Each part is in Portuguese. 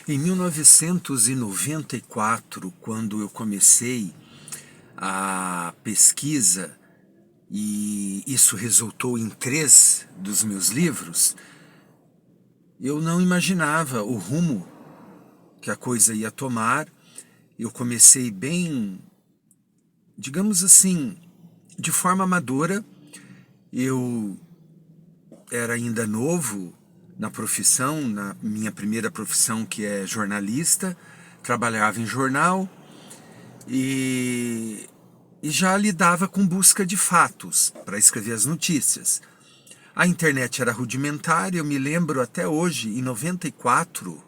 Em 1994, quando eu comecei a pesquisa, e isso resultou em 3 dos meus livros, eu não imaginava o rumo que a coisa ia tomar. Eu comecei bem, digamos assim, de forma amadora. Eu era ainda novo na profissão, na minha primeira profissão, que é jornalista. Trabalhava em jornal e, e já lidava com busca de fatos para escrever as notícias. A internet era rudimentar. Eu me lembro até hoje, em 94,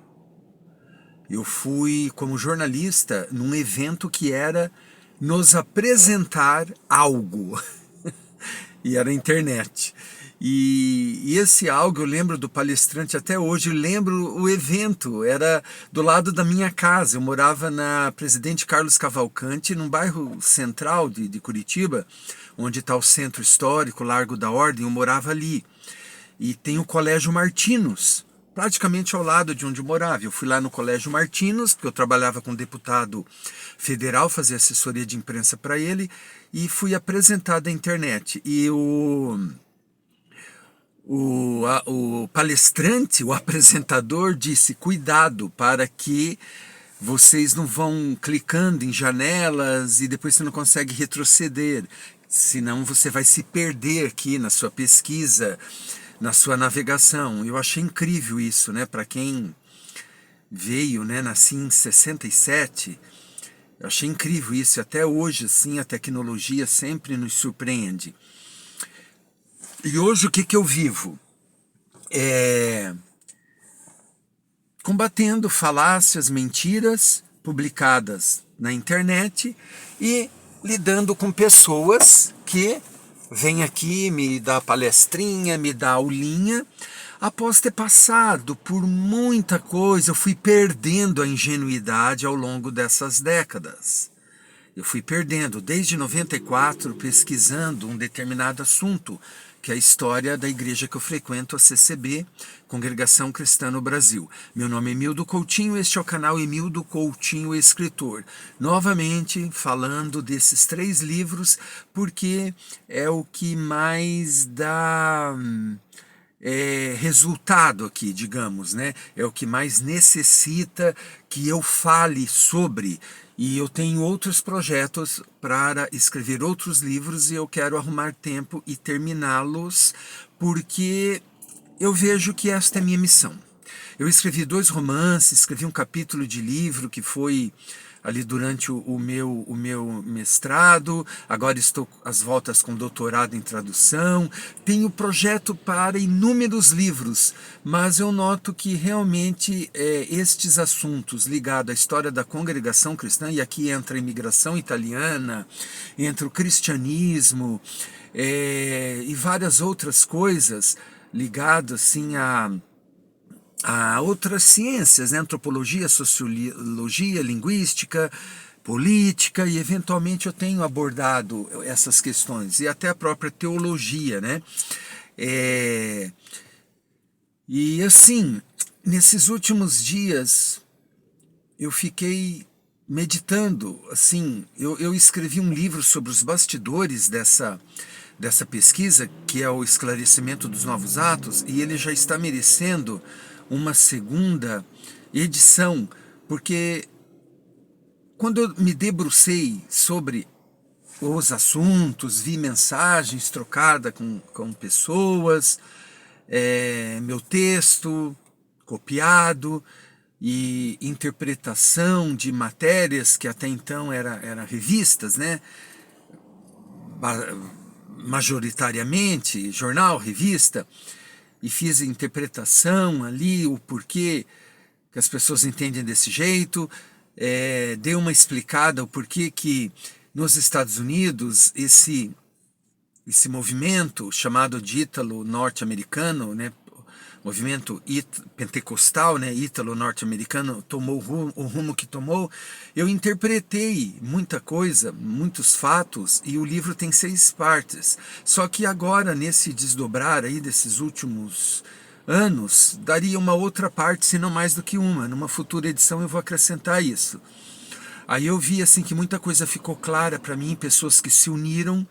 eu fui como jornalista num evento que era nos apresentar algo. E era a internet. E esse algo, eu lembro do palestrante até hoje, eu lembro o evento, era do lado da minha casa. Eu morava na Presidente Carlos Cavalcante, num bairro central de Curitiba, onde está o centro histórico, Largo da Ordem. Eu morava ali. E tem o Colégio Martinos, praticamente ao lado de onde eu morava. Eu fui lá no Colégio Martinos, porque eu trabalhava com um deputado federal, fazia assessoria de imprensa para ele, e fui apresentado à internet. E o palestrante, o apresentador, disse: cuidado para que vocês não vão clicando em janelas e depois você não consegue retroceder, senão você vai se perder aqui na sua pesquisa, na sua navegação. Eu achei incrível isso, né? Para quem veio, né? Nasci em 67, eu achei incrível isso. E até hoje, assim, a tecnologia sempre nos surpreende. E hoje o que eu vivo? Combatendo falácias, mentiras publicadas na internet e lidando com pessoas que vêm aqui, me dá palestrinha, me dá aulinha. Após ter passado por muita coisa, eu fui perdendo a ingenuidade ao longo dessas décadas. Eu fui perdendo, desde 94, pesquisando um determinado assunto, que é a história da igreja que eu frequento, a CCB, Congregação Cristã no Brasil. Meu nome é Emildo Coutinho, este é o canal Emildo Coutinho Escritor. Novamente, falando desses 3 livros, porque é o que mais dá resultado aqui, digamos, né? É o que mais necessita que eu fale sobre. E eu tenho outros projetos para escrever outros livros e eu quero arrumar tempo e terminá-los, porque eu vejo que esta é a minha missão. Eu escrevi 2 romances, escrevi um capítulo de livro que foi ali durante o meu mestrado. Agora estou às voltas com doutorado em tradução. Tenho projeto para inúmeros livros, mas eu noto que realmente estes assuntos ligados à história da congregação cristã, e aqui entra a imigração italiana, entra o cristianismo, e várias outras coisas ligadas assim a outras ciências, né? Antropologia, sociologia, linguística, política, e eventualmente eu tenho abordado essas questões, e até a própria teologia, né? E assim, nesses últimos dias, eu fiquei meditando, assim, eu escrevi um livro sobre os bastidores dessa pesquisa, que é o esclarecimento dos novos atos, e ele já está merecendo uma segunda edição, porque quando eu me debrucei sobre os assuntos, vi mensagens trocadas com pessoas, meu texto copiado e interpretação de matérias que até então eram revistas, né? Majoritariamente, jornal, revista, e fiz interpretação ali, o porquê que as pessoas entendem desse jeito, dei uma explicada o porquê que nos Estados Unidos esse movimento chamado de ítalo norte-americano, né, movimento pentecostal, né, ítalo norte-americano, tomou o rumo que tomou. Eu interpretei muita coisa, muitos fatos, e o livro tem 6 partes. Só que agora, nesse desdobrar aí desses últimos anos, daria uma outra parte, se não mais do que uma. Numa futura edição eu vou acrescentar isso. Aí eu vi assim que muita coisa ficou clara para mim, pessoas que se uniram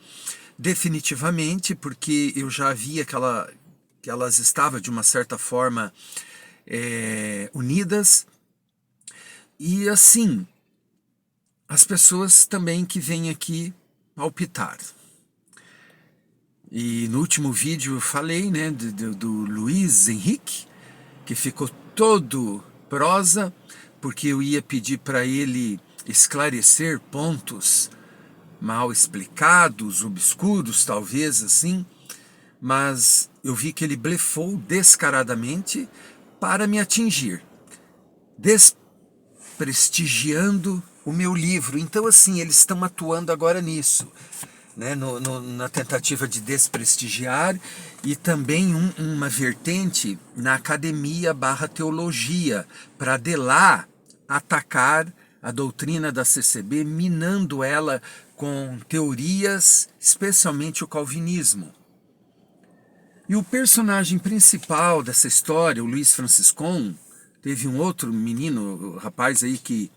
definitivamente, porque eu já via que elas estavam de uma certa forma unidas. E assim, as pessoas também que vêm aqui palpitar. E no último vídeo eu falei, né, do Luiz Henrique, que ficou todo prosa, porque eu ia pedir para ele esclarecer pontos mal explicados, obscuros, talvez assim, mas eu vi que ele blefou descaradamente para me atingir, desprestigiando o meu livro. Então, assim, eles estão atuando agora nisso, né, na tentativa de desprestigiar, e também uma vertente na academia/teologia, para de lá atacar a doutrina da CCB, minando ela com teorias, especialmente o calvinismo. E o personagem principal dessa história, o Luiz Franciscon, teve um outro menino, rapaz aí que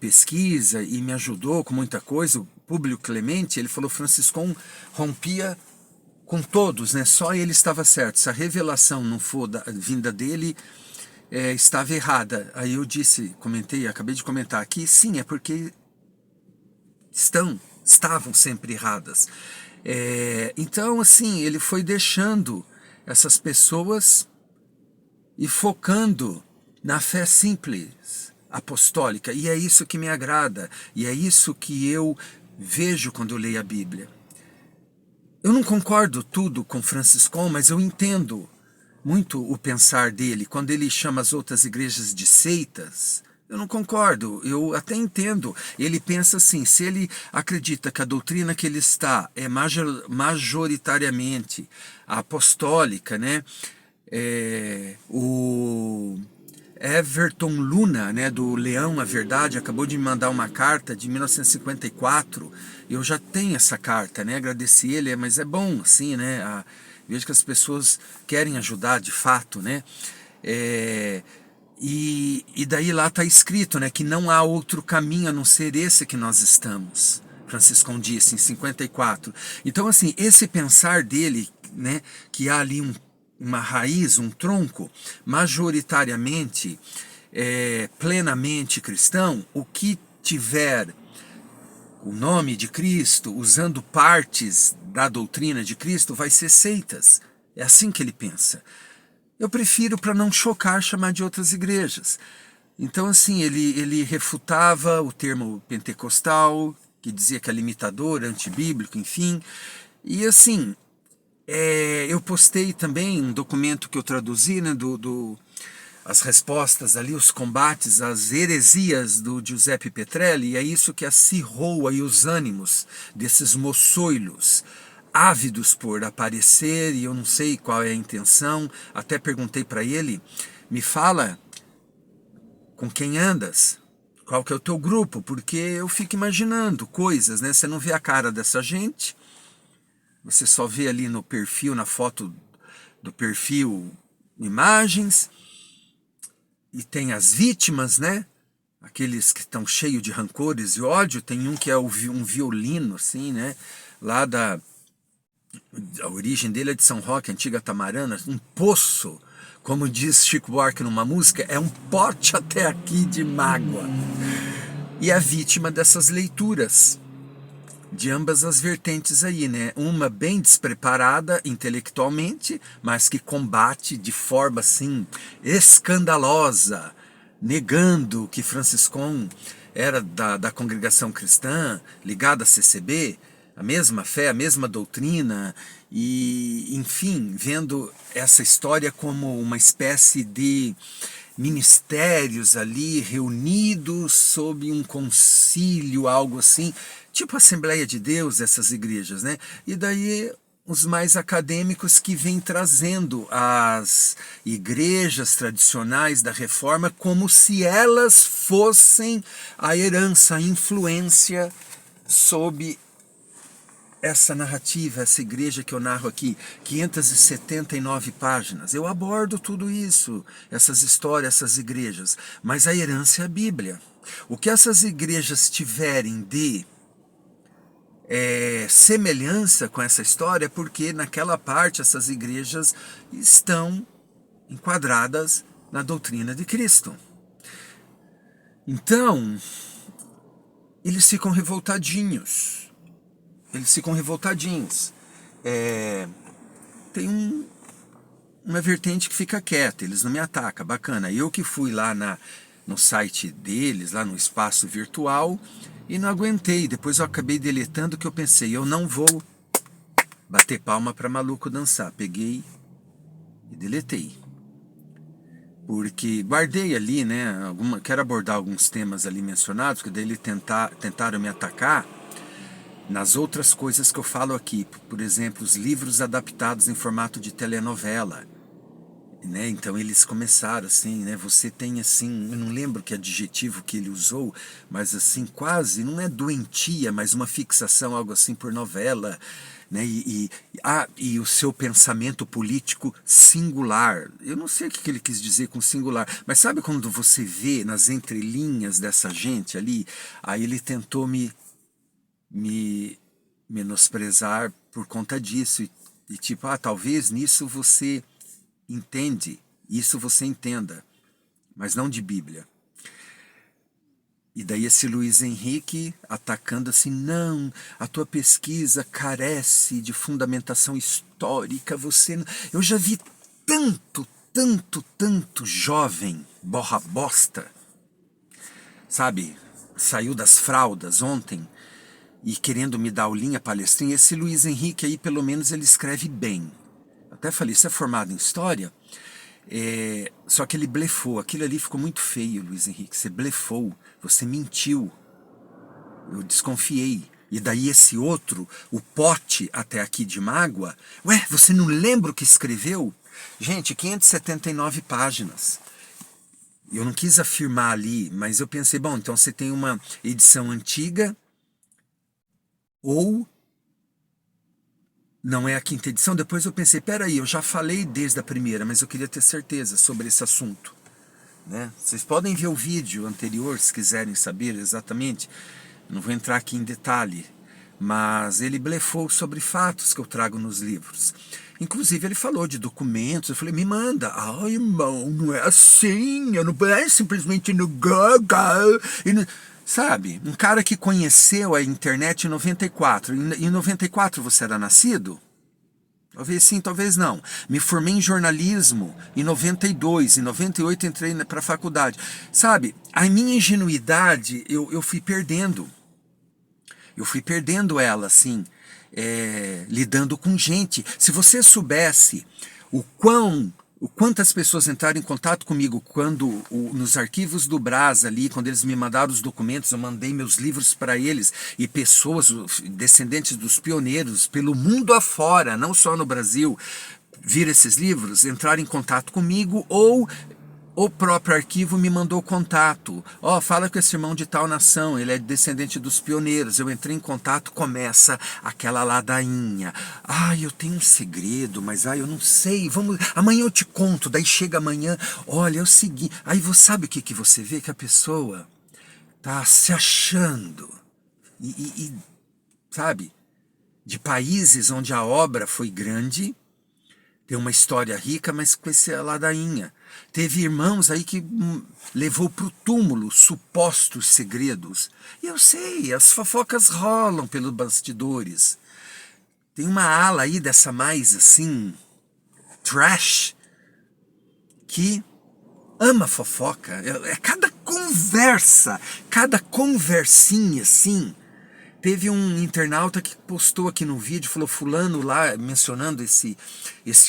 pesquisa e me ajudou com muita coisa, o Públio Clemente. Ele falou: Franciscon rompia com todos, né? Só ele estava certo. Se a revelação não for vinda dele, estava errada. Aí eu acabei de comentar aqui, sim, é porque estavam sempre erradas. Então, assim, ele foi deixando essas pessoas e focando na fé simples, apostólica. E é isso que me agrada, e é isso que eu vejo quando eu leio a Bíblia. Eu não concordo tudo com Franciscon, mas eu entendo muito o pensar dele. Quando ele chama as outras igrejas de seitas, eu não concordo, eu até entendo. Ele pensa assim: se ele acredita que a doutrina que ele está é majoritariamente apostólica, né? O Everton Luna, né, do Leão, a Verdade, acabou de me mandar uma carta de 1954. Eu já tenho essa carta, né? Agradeci ele, mas é bom assim, né? Vejo que as pessoas querem ajudar de fato, né? E daí lá está escrito, né, que não há outro caminho a não ser esse que nós estamos. Franciscon disse em 54. Então, assim, esse pensar dele, né, que há ali uma raiz, um tronco, majoritariamente, plenamente cristão, o que tiver o nome de Cristo, usando partes da doutrina de Cristo, vai ser seitas. É assim que ele pensa. Eu prefiro, para não chocar, chamar de outras igrejas. Então, assim, ele refutava o termo pentecostal, que dizia que é limitador, antibíblico, enfim. E, assim, eu postei também um documento que eu traduzi, né, as respostas ali, os combates às heresias do Giuseppe Petrelli, e é isso que acirrou aí os ânimos desses moçoilos, ávidos por aparecer, e eu não sei qual é a intenção. Até perguntei para ele: me fala com quem andas, qual que é o teu grupo, porque eu fico imaginando coisas, né? Você não vê a cara dessa gente, você só vê ali no perfil, na foto do perfil, imagens, e tem as vítimas, né? Aqueles que estão cheios de rancores e ódio. Tem um que é um violino, assim, né? Lá a origem dele é de São Roque, antiga Tamarana, um poço, como diz Chico Buarque numa música, é um pote até aqui de mágoa. E a vítima dessas leituras, de ambas as vertentes aí, né? Uma bem despreparada intelectualmente, mas que combate de forma, assim, escandalosa, negando que Franciscon era da congregação cristã, ligada à CCB, a mesma fé, a mesma doutrina, e, enfim, vendo essa história como uma espécie de ministérios ali reunidos sob um concílio, algo assim, tipo Assembleia de Deus, essas igrejas, né? E daí os mais acadêmicos que vêm trazendo as igrejas tradicionais da Reforma como se elas fossem a herança, a influência sob essa narrativa, essa igreja que eu narro aqui, 579 páginas. Eu abordo tudo isso, essas histórias, essas igrejas. Mas a herança é a Bíblia. O que essas igrejas tiverem de semelhança com essa história, porque naquela parte essas igrejas estão enquadradas na doutrina de Cristo. Então, eles ficam revoltadinhos. Tem uma vertente que fica quieta, eles não me atacam, bacana. Eu que fui lá no site deles, lá no espaço virtual, e não aguentei. Depois eu acabei deletando, que eu pensei, eu não vou bater palma para maluco dançar. Peguei e deletei. Porque guardei ali, né? Quero abordar alguns temas ali mencionados, que daí eles tentaram me atacar nas outras coisas que eu falo aqui. Por exemplo, os livros adaptados em formato de telenovela. Né? Então eles começaram assim, né? Você tem assim, eu não lembro que adjetivo que ele usou, mas assim, quase, não é doentia, mas uma fixação, algo assim, por novela, né? E o seu pensamento político singular. Eu não sei o que ele quis dizer com singular, mas sabe quando você vê nas entrelinhas dessa gente ali, aí ele tentou me menosprezar por conta disso, e tipo, talvez nisso você entende, isso você entenda, mas não de Bíblia. E daí esse Luiz Henrique atacando assim, não, a tua pesquisa carece de fundamentação histórica, eu já vi tanto jovem borra bosta, sabe, saiu das fraldas ontem e querendo me dar aulinha palestrinha. Esse Luiz Henrique aí, pelo menos, ele escreve bem. Até falei, você é formado em história? Só que ele blefou. Aquilo ali ficou muito feio, Luiz Henrique. Você blefou, você mentiu. Eu desconfiei. E daí esse outro, o Pote até aqui de mágoa, ué, você não lembra o que escreveu? Gente, 579 páginas. Eu não quis afirmar ali, mas eu pensei, bom, então você tem uma edição antiga ou não é a quinta edição. Depois eu pensei, peraí, eu já falei desde a primeira, mas eu queria ter certeza sobre esse assunto, né? Vocês podem ver o vídeo anterior, se quiserem saber exatamente. Não vou entrar aqui em detalhe, mas ele blefou sobre fatos que eu trago nos livros. Inclusive ele falou de documentos. Eu falei, me manda. Irmão, não é assim, não é simplesmente no Google. Sabe, um cara que conheceu a internet em 94. Em 94 você era nascido? Talvez sim, talvez não. Me formei em jornalismo em 92. Em 98 entrei para a faculdade. Sabe, a minha ingenuidade eu fui perdendo. Eu fui perdendo ela, assim, lidando com gente. Se você soubesse o quantas pessoas entraram em contato comigo quando nos arquivos do Brás ali, quando eles me mandaram os documentos, eu mandei meus livros para eles, e pessoas, descendentes dos pioneiros, pelo mundo afora, não só no Brasil, viram esses livros, entraram em contato comigo, ou o próprio arquivo me mandou contato. Fala com esse irmão de tal nação, ele é descendente dos pioneiros. Eu entrei em contato, começa aquela ladainha. Eu tenho um segredo, mas eu não sei. Amanhã eu te conto. Daí chega amanhã, olha, é o seguinte. Aí você sabe o que você vê? Que a pessoa tá se achando. Sabe, de países onde a obra foi grande, tem uma história rica, mas com essa ladainha. Teve irmãos aí que levou para o túmulo supostos segredos. E eu sei, as fofocas rolam pelos bastidores. Tem uma ala aí dessa mais assim, trash, que ama fofoca. Cada conversa, cada conversinha assim. Teve um internauta que postou aqui no vídeo, falou, fulano lá, mencionando esse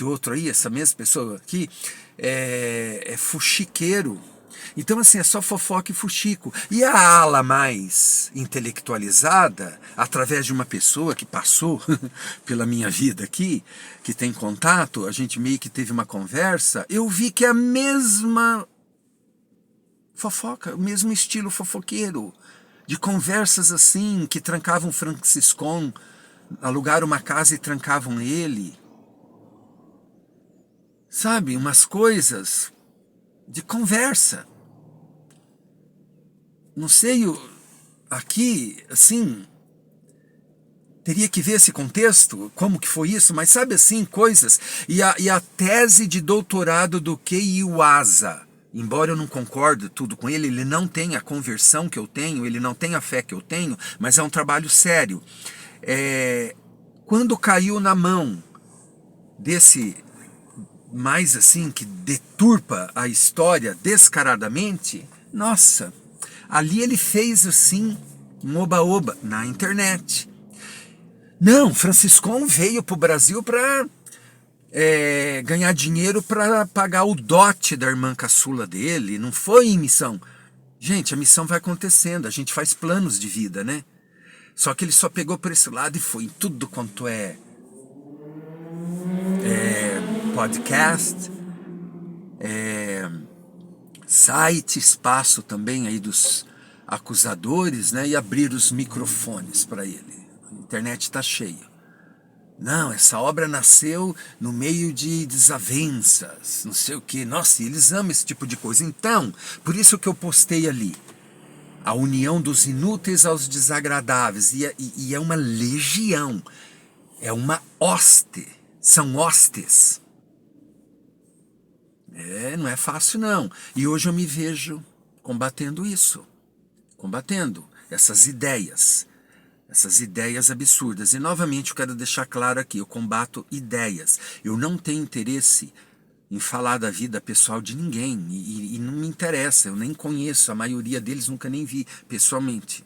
outro aí, essa mesma pessoa aqui, é fuxiqueiro. Então, assim, é só fofoca e fuxico. E a ala mais intelectualizada, através de uma pessoa que passou pela minha vida aqui, que tem contato, a gente meio que teve uma conversa, eu vi que é a mesma fofoca, o mesmo estilo fofoqueiro, de conversas assim, que trancavam franciscon alugaram uma casa e trancavam ele. Sabe, umas coisas de conversa. Não sei, aqui, assim, teria que ver esse contexto, como que foi isso, mas sabe assim, coisas. E a tese de doutorado do Kei Iwasa, embora eu não concorde tudo com ele, ele não tem a conversão que eu tenho, ele não tem a fé que eu tenho, mas é um trabalho sério. Quando caiu na mão desse mais assim, que deturpa a história descaradamente, nossa, ali ele fez assim, um oba-oba na internet. Não, Franciscon veio para o Brasil para ganhar dinheiro para pagar o dote da irmã caçula dele, não foi em missão. Gente, a missão vai acontecendo, a gente faz planos de vida, né? Só que ele só pegou por esse lado e foi em tudo quanto é podcast, site, espaço também aí dos acusadores, né? E abrir os microfones para ele. A internet está cheia. Não, essa obra nasceu no meio de desavenças, não sei o que. Nossa, eles amam esse tipo de coisa. Então, por isso que eu postei ali. A união dos inúteis aos desagradáveis. E é uma legião. É uma hoste. São hostes. Não é fácil não. E hoje eu me vejo combatendo isso. Combatendo essas ideias absurdas. E novamente eu quero deixar claro aqui, eu combato ideias. Eu não tenho interesse em falar da vida pessoal de ninguém. E não me interessa, eu nem conheço, a maioria deles nunca nem vi pessoalmente.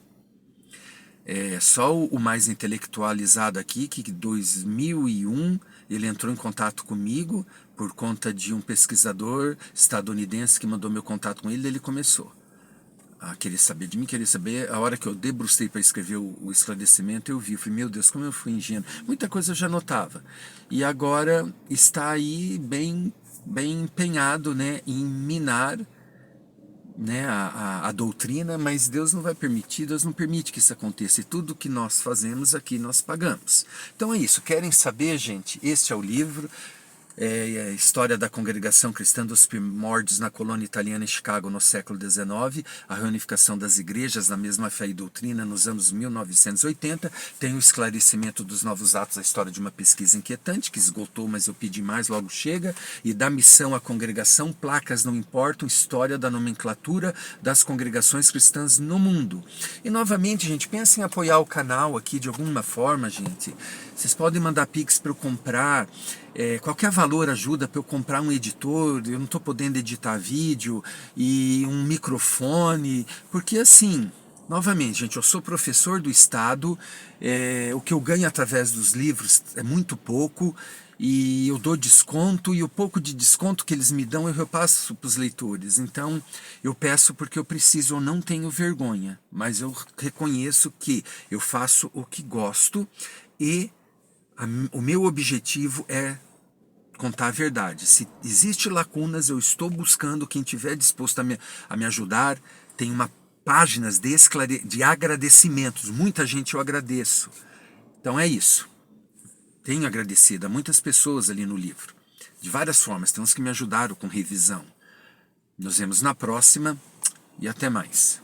Só o mais intelectualizado aqui, que em 2001 ele entrou em contato comigo por conta de um pesquisador estadunidense que mandou meu contato com ele, ele começou a querer saber de mim, querer saber. A hora que eu debrucei para escrever o esclarecimento, eu vi, falei, meu Deus, como eu fui ingênuo. Muita coisa eu já notava. E agora está aí bem empenhado, né, em minar, né, a doutrina, mas Deus não vai permitir, Deus não permite que isso aconteça. E tudo que nós fazemos aqui, nós pagamos. Então é isso. Querem saber, gente? Este é o livro. A história da congregação cristã dos primórdios na colônia italiana em Chicago no século XIX, a reunificação das igrejas na mesma fé e doutrina nos anos 1980, tem o esclarecimento dos novos atos, a história de uma pesquisa inquietante que esgotou, mas eu pedi mais, logo chega, e da missão à congregação, placas não importam, história da nomenclatura das congregações cristãs no mundo. E novamente, gente, pensem em apoiar o canal aqui de alguma forma, gente. Vocês podem mandar Pix para eu comprar. Qualquer valor ajuda para eu comprar um editor, eu não estou podendo editar vídeo, e um microfone, porque assim, novamente, gente, eu sou professor do Estado, o que eu ganho através dos livros é muito pouco, e eu dou desconto, e o pouco de desconto que eles me dão eu repasso para os leitores. Então eu peço porque eu preciso, eu não tenho vergonha, mas eu reconheço que eu faço o que gosto, e o meu objetivo é contar a verdade. Se existem lacunas, eu estou buscando quem estiver disposto a me ajudar. Tem páginas de agradecimentos. Muita gente eu agradeço. Então é isso. Tenho agradecido a muitas pessoas ali no livro. De várias formas. Tem uns que me ajudaram com revisão. Nos vemos na próxima e até mais.